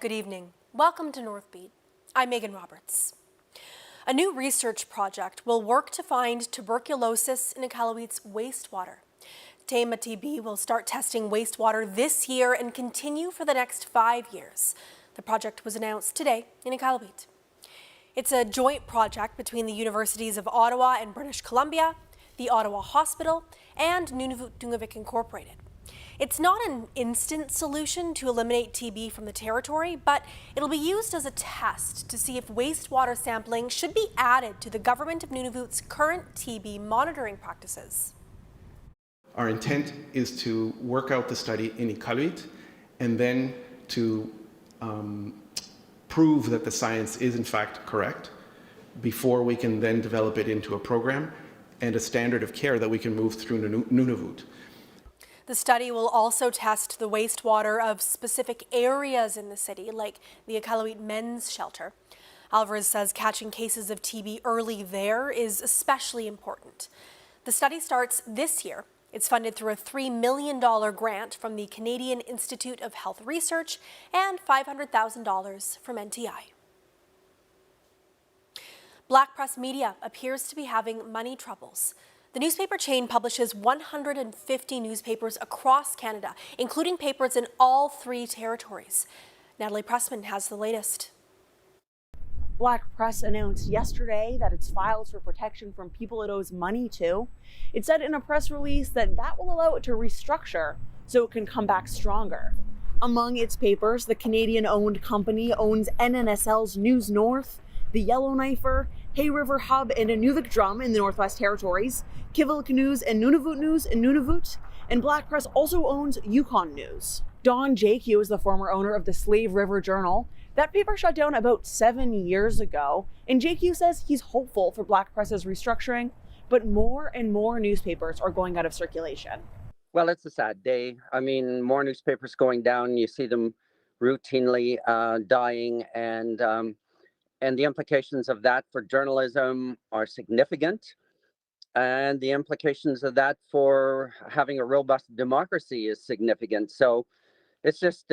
Good evening. Welcome to Northbeat. I'm Megan Roberts. A new research project will work to find tuberculosis in Iqaluit's wastewater. Tama TB will start testing wastewater this year and continue for the next 5 years. The project was announced today in Iqaluit. It's a joint project between the Universities of Ottawa and British Columbia, the Ottawa Hospital, and Nunavut Dungavik Incorporated. It's not an instant solution to eliminate TB from the territory, but it'll be used as a test to see if wastewater sampling should be added to the Government of Nunavut's current TB monitoring practices. Our intent is to work out the study in Iqaluit and then to prove that the science is in fact correct before we can then develop it into a program and a standard of care that we can move through Nunavut. The study will also test the wastewater of specific areas in the city, like the Iqaluit Men's Shelter. Alvarez says catching cases of TB early there is especially important. The study starts this year. It's funded through a $3 million grant from the Canadian Institute of Health Research and $500,000 from NTI. Black Press Media appears to be having money troubles. The newspaper chain publishes 150 newspapers across Canada, including papers in all 3 territories. Natalie Pressman has the latest. Black Press announced yesterday that it's filed for protection from people it owes money to. It said in a press release that will allow it to restructure so it can come back stronger. Among its papers, the Canadian-owned company owns NNSL's News North, the Yellowknife, Hay River Hub and Inuvik Drum in the Northwest Territories, Kivalliq News and Nunavut News in Nunavut, and Black Press also owns Yukon News. Don JQ is the former owner of the Slave River Journal. That paper shut down about 7 years ago, and JQ says he's hopeful for Black Press's restructuring, but more and more newspapers are going out of circulation. Well, it's a sad day. I mean, more newspapers going down. You see them routinely dying, and the implications of that for journalism are significant. And the implications of that for having a robust democracy is significant. So it's just,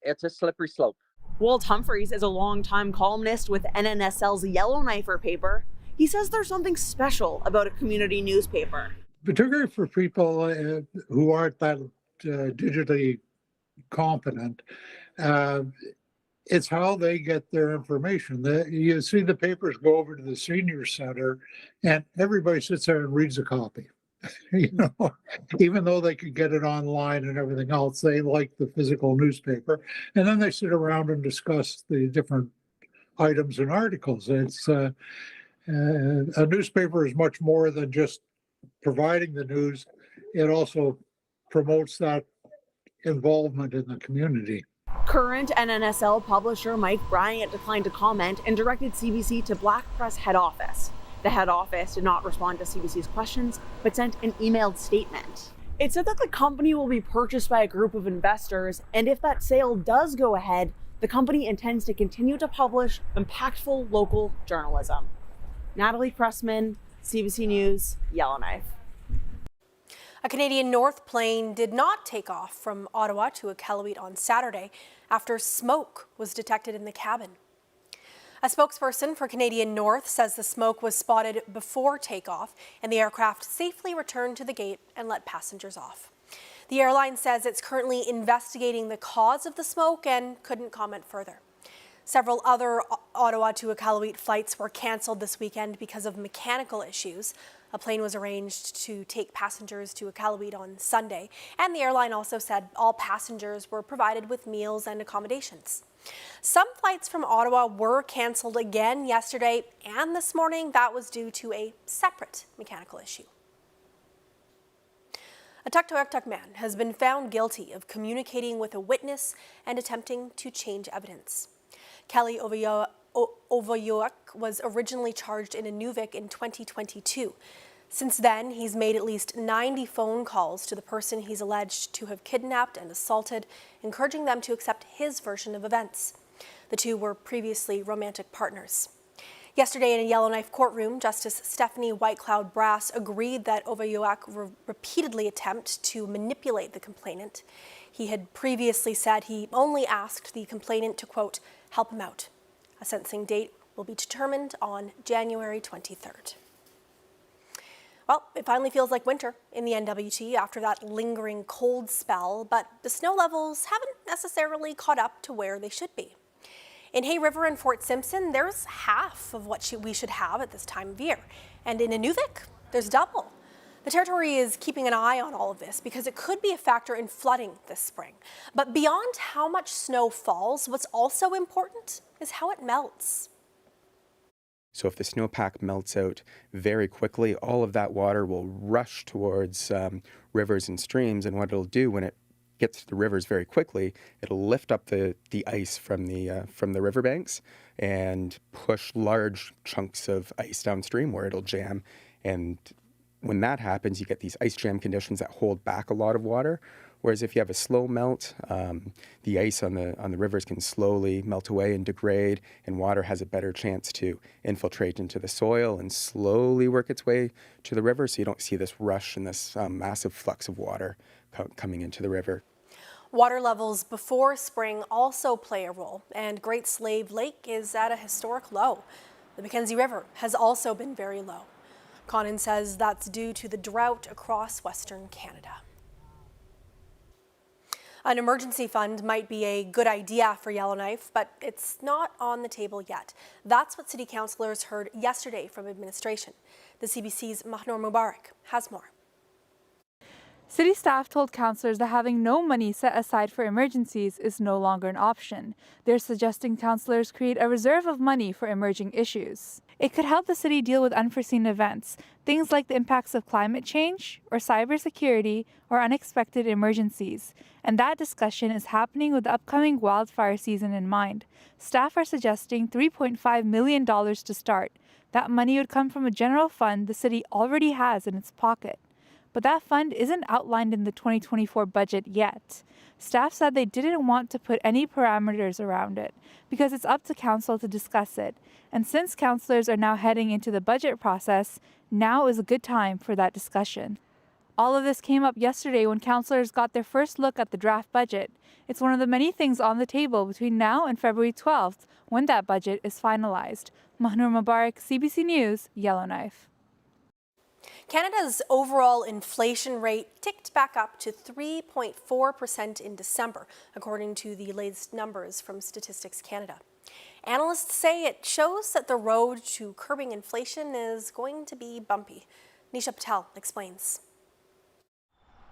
it's a slippery slope. Walt Humphreys is a longtime columnist with NNSL's Yellowknife paper. He says there's something special about a community newspaper. Particularly for people who aren't that digitally competent, it's how they get their information. You see the papers go over to the senior center and everybody sits there and reads a copy. Even though they could get it online and everything else, they like the physical newspaper. And then they sit around and discuss the different items and articles. It's a newspaper is much more than just providing the news. It also promotes that involvement in the community. Current NNSL publisher Mike Bryant declined to comment and directed CBC to Black Press head office. The head office did not respond to CBC's questions, but sent an emailed statement. It said that the company will be purchased by a group of investors, and if that sale does go ahead, the company intends to continue to publish impactful local journalism. Natalie Pressman, CBC News, Yellowknife. A Canadian North plane did not take off from Ottawa to Iqaluit on Saturday after smoke was detected in the cabin. A spokesperson for Canadian North says the smoke was spotted before takeoff and the aircraft safely returned to the gate and let passengers off. The airline says it's currently investigating the cause of the smoke and couldn't comment further. Several other Ottawa to Iqaluit flights were canceled this weekend because of mechanical issues. A plane was arranged to take passengers to Iqaluit on Sunday, and the airline also said all passengers were provided with meals and accommodations. Some flights from Ottawa were canceled again yesterday and this morning. That was due to a separate mechanical issue. A Tuktoyaktuk man has been found guilty of communicating with a witness and attempting to change evidence. Kelly Ovoyoak was originally charged in Inuvik in 2022. Since then, he's made at least 90 phone calls to the person he's alleged to have kidnapped and assaulted, encouraging them to accept his version of events. The two were previously romantic partners. Yesterday in a Yellowknife courtroom, Justice Stephanie Whitecloud Brass agreed that Ovoyoak repeatedly attempted to manipulate the complainant. He had previously said he only asked the complainant to, quote, help him out. A sentencing date will be determined on January 23rd. Well, it finally feels like winter in the NWT after that lingering cold spell, but the snow levels haven't necessarily caught up to where they should be. In Hay River and Fort Simpson, there's half of what we should have at this time of year. And in Inuvik, there's double. The Territory is keeping an eye on all of this because it could be a factor in flooding this spring. But beyond how much snow falls, what's also important is how it melts. So if the snowpack melts out very quickly, all of that water will rush towards rivers and streams. And what it'll do when it gets to the rivers very quickly, it'll lift up the ice from the riverbanks and push large chunks of ice downstream where it'll jam. And when that happens, you get these ice jam conditions that hold back a lot of water. Whereas if you have a slow melt, the ice on the rivers can slowly melt away and degrade, and water has a better chance to infiltrate into the soil and slowly work its way to the river, so you don't see this rush and this massive flux of water coming into the river. Water levels before spring also play a role, and Great Slave Lake is at a historic low. The Mackenzie River has also been very low. Conan says that's due to the drought across Western Canada. An emergency fund might be a good idea for Yellowknife, but it's not on the table yet. That's what city councillors heard yesterday from administration. The CBC's Mahnur Mubarak has more. City staff told councillors that having no money set aside for emergencies is no longer an option. They're suggesting councillors create a reserve of money for emerging issues. It could help the city deal with unforeseen events, things like the impacts of climate change or cybersecurity or unexpected emergencies. And that discussion is happening with the upcoming wildfire season in mind. Staff are suggesting $3.5 million to start. That money would come from a general fund the city already has in its pocket. But that fund isn't outlined in the 2024 budget yet. Staff said they didn't want to put any parameters around it because it's up to council to discuss it. And since councillors are now heading into the budget process, now is a good time for that discussion. All of this came up yesterday when councillors got their first look at the draft budget. It's one of the many things on the table between now and February 12th when that budget is finalized. Mahnur Mubarak, CBC News, Yellowknife. Canada's overall inflation rate ticked back up to 3.4% in December, according to the latest numbers from Statistics Canada. Analysts say it shows that the road to curbing inflation is going to be bumpy. Nisha Patel explains.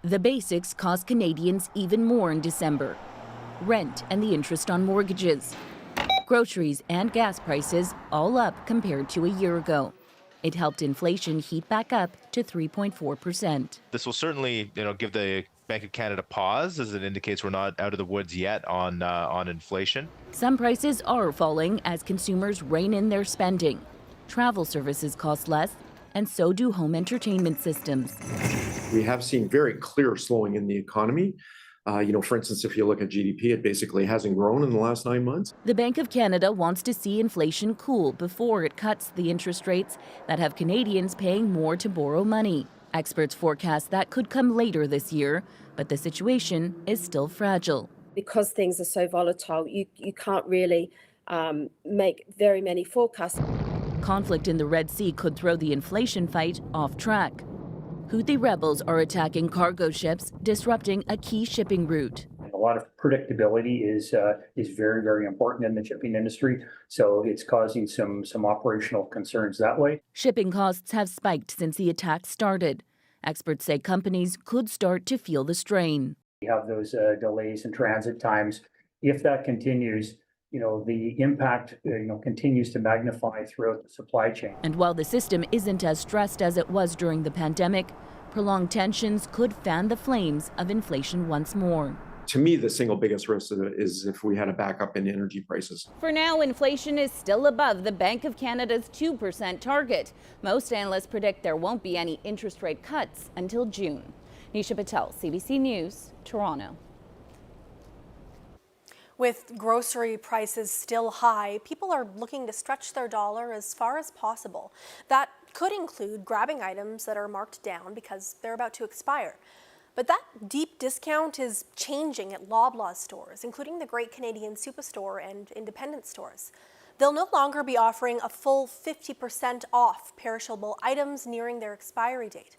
The basics cost Canadians even more in December. Rent and the interest on mortgages. Groceries and gas prices all up compared to a year ago. It helped inflation heat back up to 3.4%. This will certainly, give the Bank of Canada pause, as it indicates we're not out of the woods yet on inflation. Some prices are falling as consumers rein in their spending. Travel services cost less, and so do home entertainment systems. We have seen very clear slowing in the economy. For instance, if you look at GDP, it basically hasn't grown in the last 9 months. The Bank of Canada wants to see inflation cool before it cuts the interest rates that have Canadians paying more to borrow money. Experts forecast that could come later this year, but the situation is still fragile. Because things are so volatile, you can't really make very many forecasts. Conflict in the Red Sea could throw the inflation fight off track. Houthi rebels are attacking cargo ships, disrupting a key shipping route. A lot of predictability is very, very important in the shipping industry, so it's causing some operational concerns that way. Shipping costs have spiked since the attack started. Experts say companies could start to feel the strain. We have those delays in transit times. If that continues, the impact continues to magnify throughout the supply chain. And while the system isn't as stressed as it was during the pandemic, prolonged tensions could fan the flames of inflation once more. To me, the single biggest risk is if we had a backup in energy prices. For now, inflation is still above the Bank of Canada's 2% target. Most analysts predict there won't be any interest rate cuts until June. Nisha Patel, CBC News, Toronto. With grocery prices still high, people are looking to stretch their dollar as far as possible. That could include grabbing items that are marked down because they're about to expire. But that deep discount is changing at Loblaw stores, including the Great Canadian Superstore and independent stores. They'll no longer be offering a full 50% off perishable items nearing their expiry date.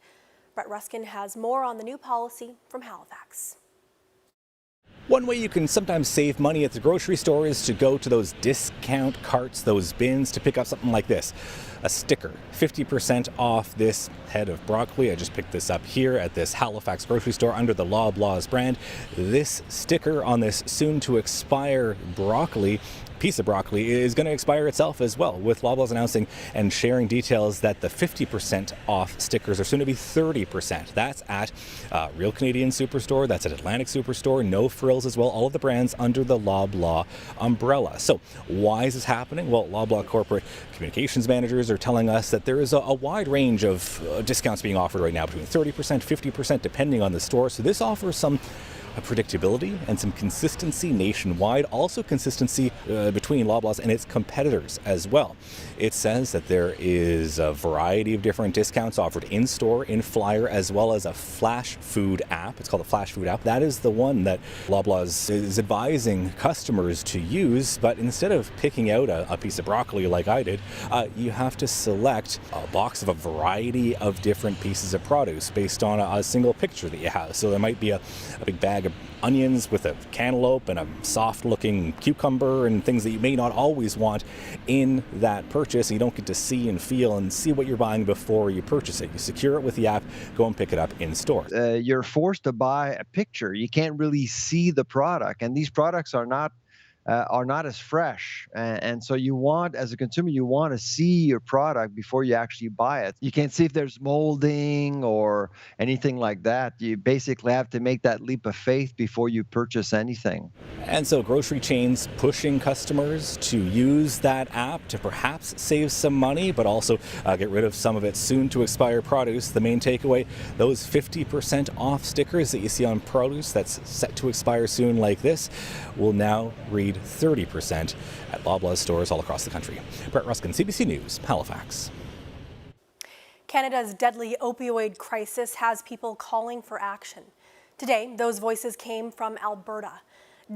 Brett Ruskin has more on the new policy from Halifax. One way you can sometimes save money at the grocery store is to go to those discount carts, those bins, to pick up something like this. A sticker, 50% off this head of broccoli. I just picked this up here at this Halifax grocery store under the Loblaws brand. This sticker on this soon to expire piece of broccoli is going to expire itself as well, with Loblaws announcing and sharing details that the 50% off stickers are soon to be 30%. That's at Real Canadian Superstore, that's at Atlantic Superstore, No Frills as well, all of the brands under the Loblaw umbrella. So why is this happening? Well, Loblaw corporate communications managers are telling us that there is a wide range of discounts being offered right now, between 30%, 50%, depending on the store. So this offers some predictability and some consistency nationwide, also consistency between Loblaws and its competitors as well. It says that there is a variety of different discounts offered in-store, in flyer, as well as a Flash Food app. It's called the Flash Food app. That is the one that Loblaws is advising customers to use, but instead of picking out a piece of broccoli like I did, you have to select a box of a variety of different pieces of produce based on a single picture that you have. So there might be a big bag of onions with a cantaloupe and a soft looking cucumber and things that you may not always want in that purchase. You don't get to see and feel and see what you're buying before you purchase it. You secure it with the app, go and pick it up in store. You're forced to buy a picture. You can't really see the product, and these products are not as fresh. And so you want, as a consumer, you want to see your product before you actually buy it. You can't see if there's molding or anything like that. You basically have to make that leap of faith before you purchase anything. And so grocery chains pushing customers to use that app to perhaps save some money, but also get rid of some of its soon to expire produce. The main takeaway, those 50% off stickers that you see on produce that's set to expire soon like this will now read 30% at Loblaws stores all across the country. Brett Ruskin, CBC News, Halifax. Canada's deadly opioid crisis has people calling for action. Today, those voices came from Alberta.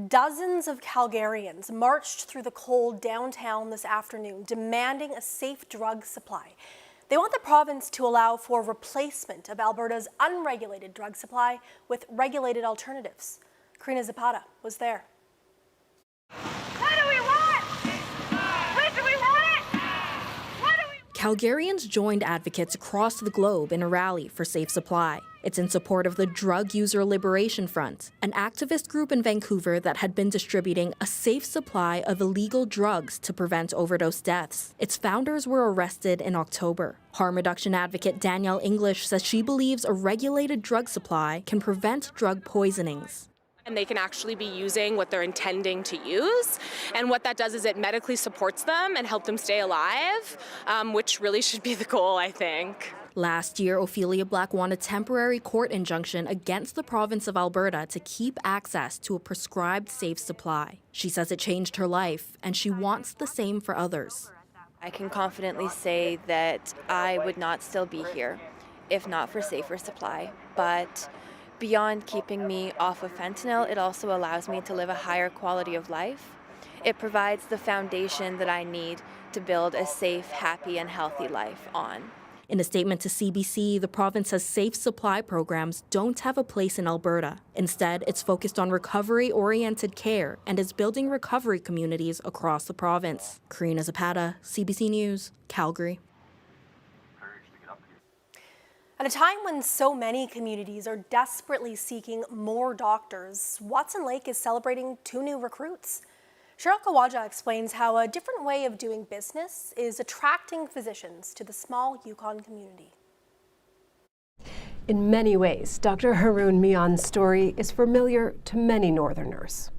Dozens of Calgarians marched through the cold downtown this afternoon, demanding a safe drug supply. They want the province to allow for replacement of Alberta's unregulated drug supply with regulated alternatives. Karina Zapata was there. Calgarians joined advocates across the globe in a rally for safe supply. It's in support of the Drug User Liberation Front, an activist group in Vancouver that had been distributing a safe supply of illegal drugs to prevent overdose deaths. Its founders were arrested in October. Harm reduction advocate Danielle English says she believes a regulated drug supply can prevent drug poisonings. And they can actually be using what they're intending to use. And what that does is it medically supports them and help them stay alive, which really should be the goal, I think. Last year, Ophelia Black won a temporary court injunction against the province of Alberta to keep access to a prescribed safe supply. She says it changed her life, and she wants the same for others. I can confidently say that I would not still be here if not for safer supply, but beyond keeping me off of fentanyl, it also allows me to live a higher quality of life. It provides the foundation that I need to build a safe, happy, and healthy life on. In a statement to CBC, the province says safe supply programs don't have a place in Alberta. Instead, it's focused on recovery-oriented care and is building recovery communities across the province. Karina Zapata, CBC News, Calgary. At a time when so many communities are desperately seeking more doctors, Watson Lake is celebrating 2 new recruits. Cheryl Kawaja explains how a different way of doing business is attracting physicians to the small Yukon community. In many ways, Dr. Haroon Mion's story is familiar to many Northerners.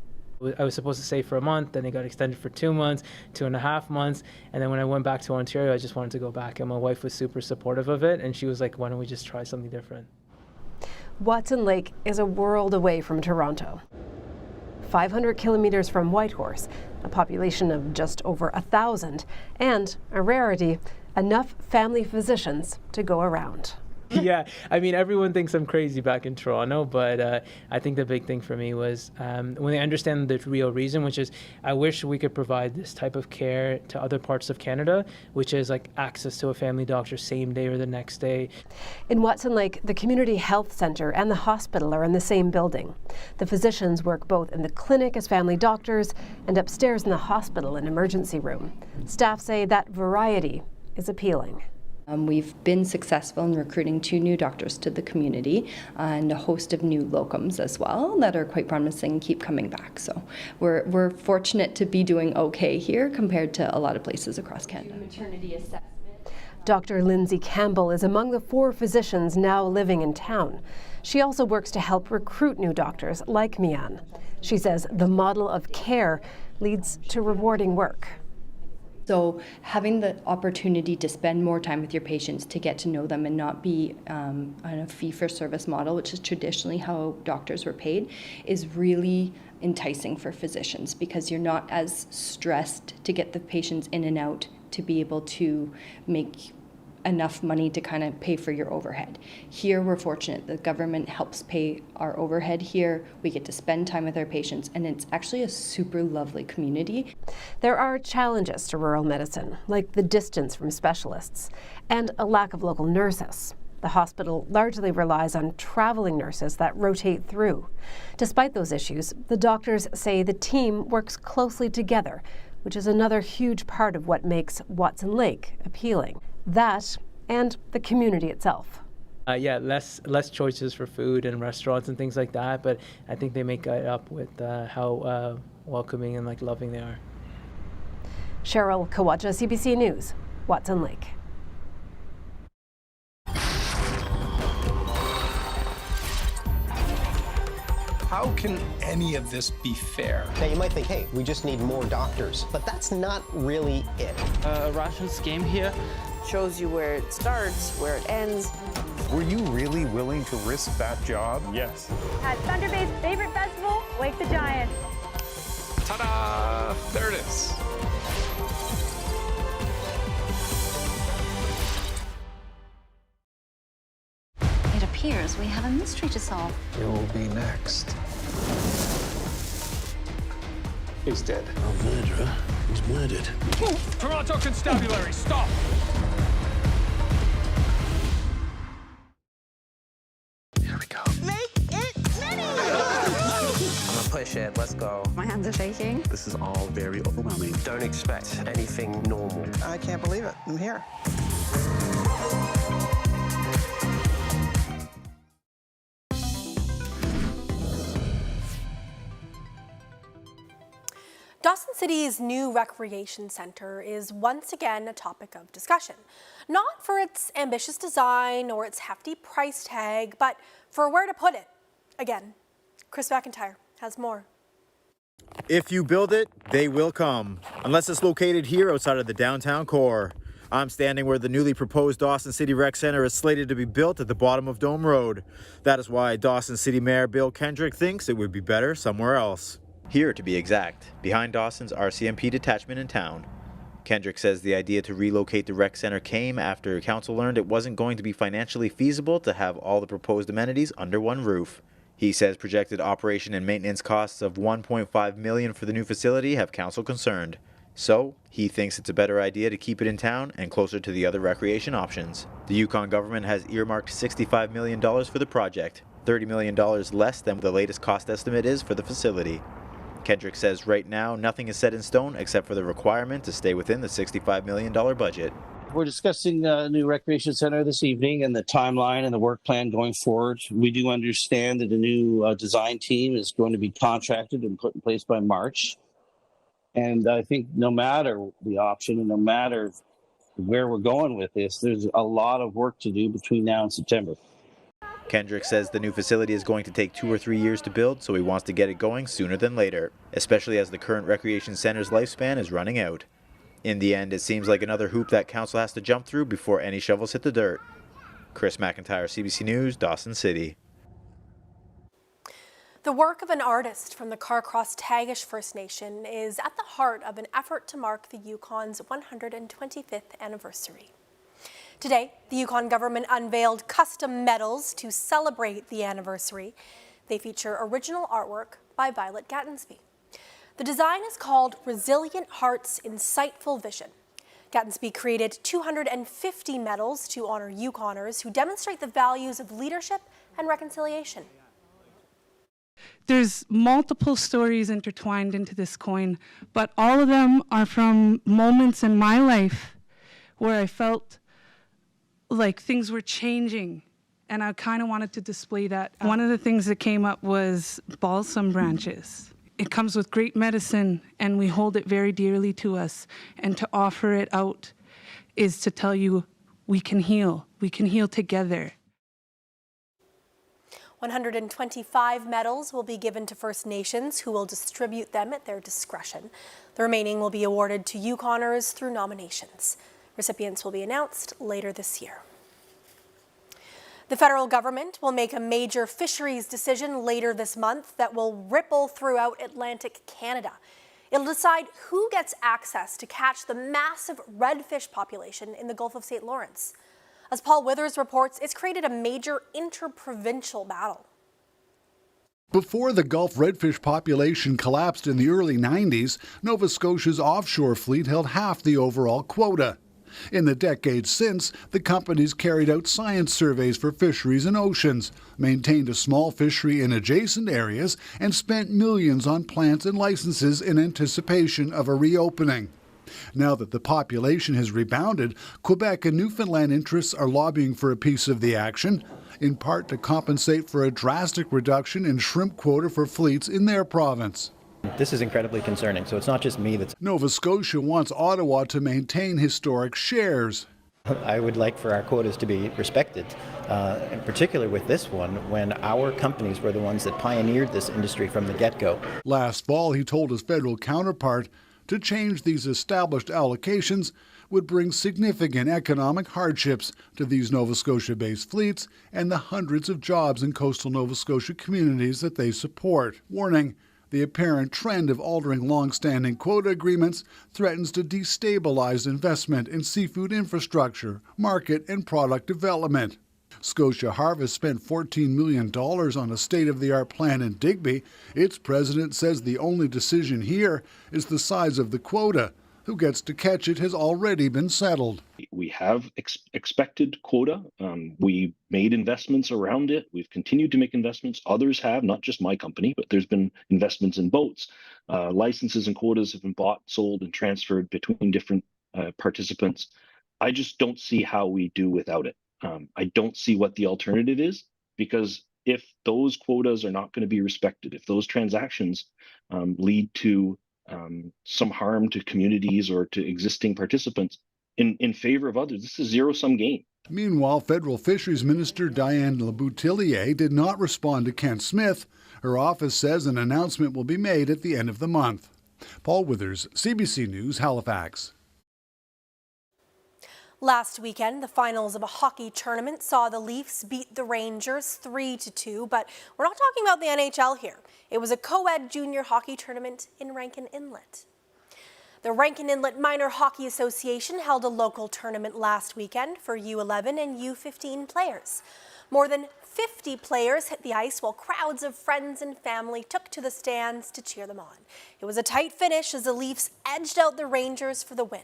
I was supposed to stay for a month, then it got extended for 2 months, 2.5 months, and then when I went back to Ontario, I just wanted to go back, and my wife was super supportive of it, and she was like, why don't we just try something different? Watson Lake is a world away from Toronto. 500 kilometers from Whitehorse, a population of just over 1,000, and a rarity, enough family physicians to go around. Yeah, I mean, everyone thinks I'm crazy back in Toronto, but I think the big thing for me was when they understand the real reason, which is I wish we could provide this type of care to other parts of Canada, which is like access to a family doctor same day or the next day. In Watson Lake, the community health centre and the hospital are in the same building. The physicians work both in the clinic as family doctors and upstairs in the hospital in emergency room. Staff say that variety is appealing. We've been successful in recruiting 2 new doctors to the community and a host of new locums as well that are quite promising and keep coming back. So we're fortunate to be doing okay here compared to a lot of places across Canada. Maternity assessment. Dr. Lindsay Campbell is among the 4 physicians now living in town. She also works to help recruit new doctors like Mian. She says the model of care leads to rewarding work. So having the opportunity to spend more time with your patients, to get to know them and not be on a fee-for-service model, which is traditionally how doctors were paid, is really enticing for physicians because you're not as stressed to get the patients in and out to be able to make enough money to kind of pay for your overhead. Here we're fortunate. The government helps pay our overhead here. We get to spend time with our patients, and it's actually a super lovely community. There are challenges to rural medicine, like the distance from specialists and a lack of local nurses. The hospital largely relies on traveling nurses that rotate through. Despite those issues, the doctors say the team works closely together, which is another huge part of what makes Watson Lake appealing. That and the community itself. Yeah, less choices for food and restaurants and things like that, but I think they make it up with how welcoming and like loving they are. Cheryl Kawaja, CBC News, Watson Lake. How can any of this be fair? Now you might think, hey, we just need more doctors, but that's not really it. A ration scheme here shows you where it starts, where it ends. Were you really willing to risk that job? Yes. At Thunder Bay's favorite festival, Wake the Giant. Ta-da! There it is. It appears we have a mystery to solve. You'll be next. He's dead. A murderer was murdered. Toronto Constabulary, stop! Here we go. Make it mini! I'm gonna push it, let's go. My hands are shaking. This is all very overwhelming. Don't expect anything normal. I can't believe it. I'm here. Dawson City's new recreation centre is once again a topic of discussion. Not for its ambitious design or its hefty price tag, but for where to put it. Again, Chris McIntyre has more. If you build it, they will come, unless it's located here outside of the downtown core. I'm standing where the newly proposed Dawson City Rec Centre is slated to be built at the bottom of Dome Road. That is why Dawson City Mayor Bill Kendrick thinks it would be better somewhere else. Here, to be exact, behind Dawson's RCMP detachment in town. Kendrick says the idea to relocate the rec center came after council learned it wasn't going to be financially feasible to have all the proposed amenities under one roof. He says projected operation and maintenance costs of $1.5 million for the new facility have council concerned. So, he thinks it's a better idea to keep it in town and closer to the other recreation options. The Yukon government has earmarked $65 million for the project, $30 million less than the latest cost estimate is for the facility. Kendrick says right now nothing is set in stone except for the requirement to stay within the $65 million budget. We're discussing a new recreation center this evening and the timeline and the work plan going forward. We do understand that a new design team is going to be contracted and put in place by March. And I think no matter the option and no matter where we're going with this, there's a lot of work to do between now and September. Kendrick says the new facility is going to take 2 or 3 years to build, so he wants to get it going sooner than later, especially as the current recreation center's lifespan is running out. In the end, it seems like another hoop that council has to jump through before any shovels hit the dirt. Chris McIntyre, CBC News, Dawson City. The work of an artist from the Carcross Tagish First Nation is at the heart of an effort to mark the Yukon's 125th anniversary. Today, the Yukon government unveiled custom medals to celebrate the anniversary. They feature original artwork by Violet Gattensby. The design is called Resilient Hearts, Insightful Vision. Gattensby created 250 medals to honor Yukoners who demonstrate the values of leadership and reconciliation. There's multiple stories intertwined into this coin, but all of them are from moments in my life where I felt like things were changing, and I kind of wanted to display that. One of the things that came up was balsam branches. It comes with great medicine, and we hold it very dearly to us, and to offer it out is to tell you we can heal together. 125 medals will be given to First Nations, who will distribute them at their discretion. The remaining will be awarded to Yukoners through nominations. Recipients will be announced later this year. The federal government will make a major fisheries decision later this month that will ripple throughout Atlantic Canada. It'll decide who gets access to catch the massive redfish population in the Gulf of St. Lawrence. As Paul Withers reports, it's created a major interprovincial battle. Before the Gulf redfish population collapsed in the early 90s, Nova Scotia's offshore fleet held half the overall quota. In the decades since, the companies carried out science surveys for fisheries and oceans, maintained a small fishery in adjacent areas, and spent millions on plants and licenses in anticipation of a reopening. Now that the population has rebounded, Quebec and Newfoundland interests are lobbying for a piece of the action, in part to compensate for a drastic reduction in shrimp quota for fleets in their province. This is incredibly concerning, so it's not just me that's... Nova Scotia wants Ottawa to maintain historic shares. I would like for our quotas to be respected, in particular with this one, when our companies were the ones that pioneered this industry from the get-go. Last fall, he told his federal counterpart to change these established allocations would bring significant economic hardships to these Nova Scotia-based fleets and the hundreds of jobs in coastal Nova Scotia communities that they support, warning the apparent trend of altering long-standing quota agreements threatens to destabilize investment in seafood infrastructure, market, and product development. Scotia Harvest spent $14 million on a state-of-the-art plant in Digby. Its president says the only decision here is the size of the quota. Who gets to catch it has already been settled. We have expected quota. We made investments around it. We've continued to make investments. Others have, not just my company, but there's been investments in boats. Licenses and quotas have been bought, sold, and transferred between different participants. I just don't see how we do without it. I don't see what the alternative is, because if those quotas are not going to be respected, if those transactions lead to some harm to communities or to existing participants in favor of others, this is a zero-sum game. Meanwhile, Federal Fisheries Minister Diane Leboutillier did not respond to Kent Smith. Her office says an announcement will be made at the end of the month. Paul Withers, CBC News, Halifax. Last weekend, the finals of a hockey tournament saw the Leafs beat the Rangers 3-2, but we're not talking about the NHL here. It was a co-ed junior hockey tournament in Rankin Inlet. The Rankin Inlet Minor Hockey Association held a local tournament last weekend for U11 and U15 players. More than 50 players hit the ice while crowds of friends and family took to the stands to cheer them on. It was a tight finish as the Leafs edged out the Rangers for the win.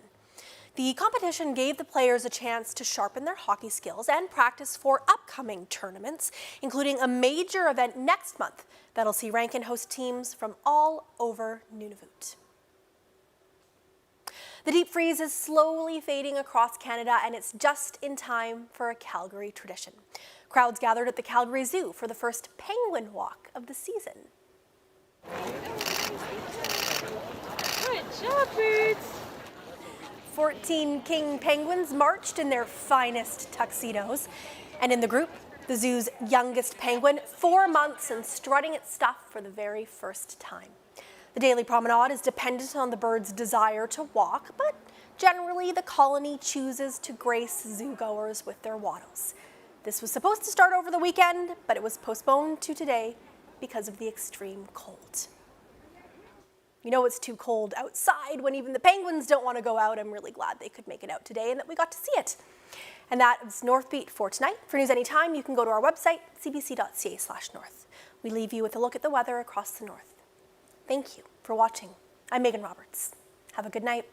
The competition gave the players a chance to sharpen their hockey skills and practice for upcoming tournaments, including a major event next month that'll see Rankin host teams from all over Nunavut. The deep freeze is slowly fading across Canada, and it's just in time for a Calgary tradition. Crowds gathered at the Calgary Zoo for the first penguin walk of the season. Good job, birds! 14 king penguins marched in their finest tuxedos. And in the group, the zoo's youngest penguin, 4 months and strutting its stuff for the very first time. The daily promenade is dependent on the bird's desire to walk, but generally the colony chooses to grace zoogoers with their waddles. This was supposed to start over the weekend, but it was postponed to today because of the extreme cold. You know it's too cold outside when even the penguins don't want to go out. I'm really glad they could make it out today and that we got to see it. And that is Northbeat for tonight. For news anytime, you can go to our website, cbc.ca/north. We leave you with a look at the weather across the north. Thank you for watching. I'm Megan Roberts. Have a good night.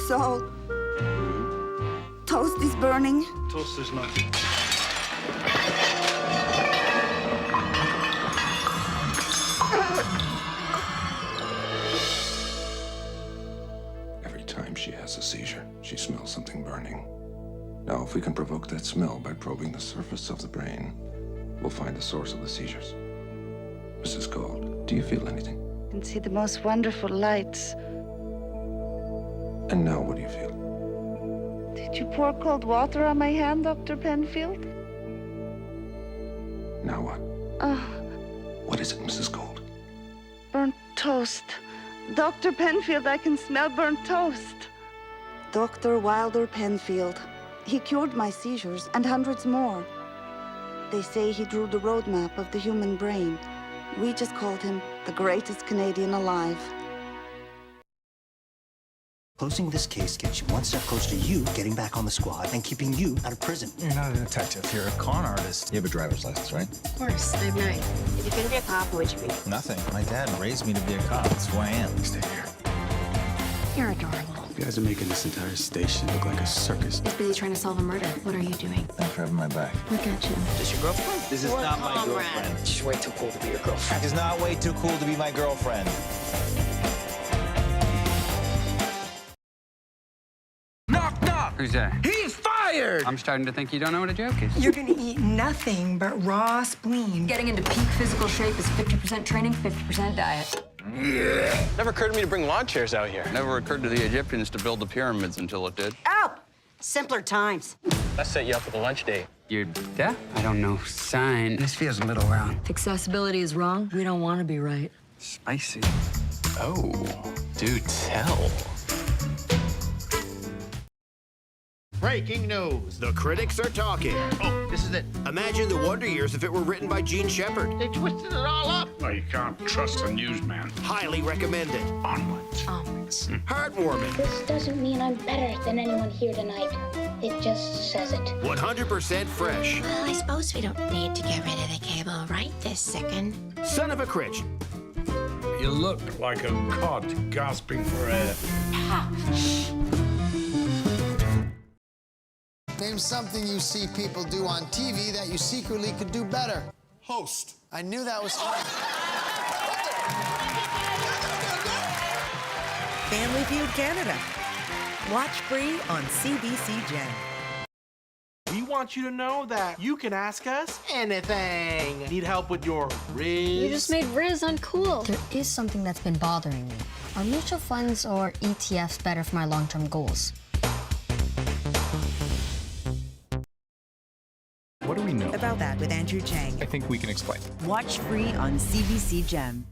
Saul, toast is burning. Toast is not. Every time she has a seizure, she smells something burning. Now, if we can provoke that smell by probing the surface of the brain, we'll find the source of the seizures. Mrs. Gold, do you feel anything? I can see the most wonderful lights. And now what do you feel? Did you pour cold water on my hand, Dr. Penfield? Now what? What is it, Mrs. Gold? Burnt toast. Dr. Penfield, I can smell burnt toast. Dr. Wilder Penfield. He cured my seizures and hundreds more. They say he drew the roadmap of the human brain. We just called him the greatest Canadian alive. Closing this case gets you one step closer to you getting back on the squad and keeping you out of prison. You're not a detective, you're a con artist. You have a driver's license, right? Of course, I have 9. If you're gonna be a cop, what would you be? Nothing. My dad raised me to be a cop. That's who I am. Stay here. You're adorable. You guys are making this entire station look like a circus. He's busy trying to solve a murder. What are you doing? Thanks for having my back. Look at you. Is this your girlfriend? This is not my girlfriend. She's way too cool to be your girlfriend. She's not way too cool to be my girlfriend. Knock, knock! Who's that? He's fired! I'm starting to think you don't know what a joke is. You're gonna eat nothing but raw spleen. Getting into peak physical shape is 50% training, 50% diet. Yeah. Never occurred to me to bring lawn chairs out here. Never occurred to the Egyptians to build the pyramids until it did. Oh! Simpler times. I set you up with a lunch date. You're deaf? I don't know sign. This feels a little wrong. If accessibility is wrong, we don't want to be right. Spicy. Oh, do tell. Breaking news. The critics are talking. Oh, this is it. Imagine the Wonder Years if it were written by Gene Shepard. They twisted it all up. Well, you can't trust a newsman. Highly recommended. Onwards. Onwards. Heartwarming. This doesn't mean I'm better than anyone here tonight. It just says it. 100% fresh. Well, I suppose we don't need to get rid of the cable right this second. Son of a Critch. You look like a cod gasping for air. Name something you see people do on TV that you secretly could do better. Host. I knew that was hard. Family Feud Canada. Watch free on CBC Gen. We want you to know that you can ask us anything. Need help with your Riz? You just made Riz uncool. There is something that's been bothering me. Are mutual funds or ETFs better for my long-term goals? What do we know about that with Andrew Chang. I think we can explain. Watch free on CBC Gem.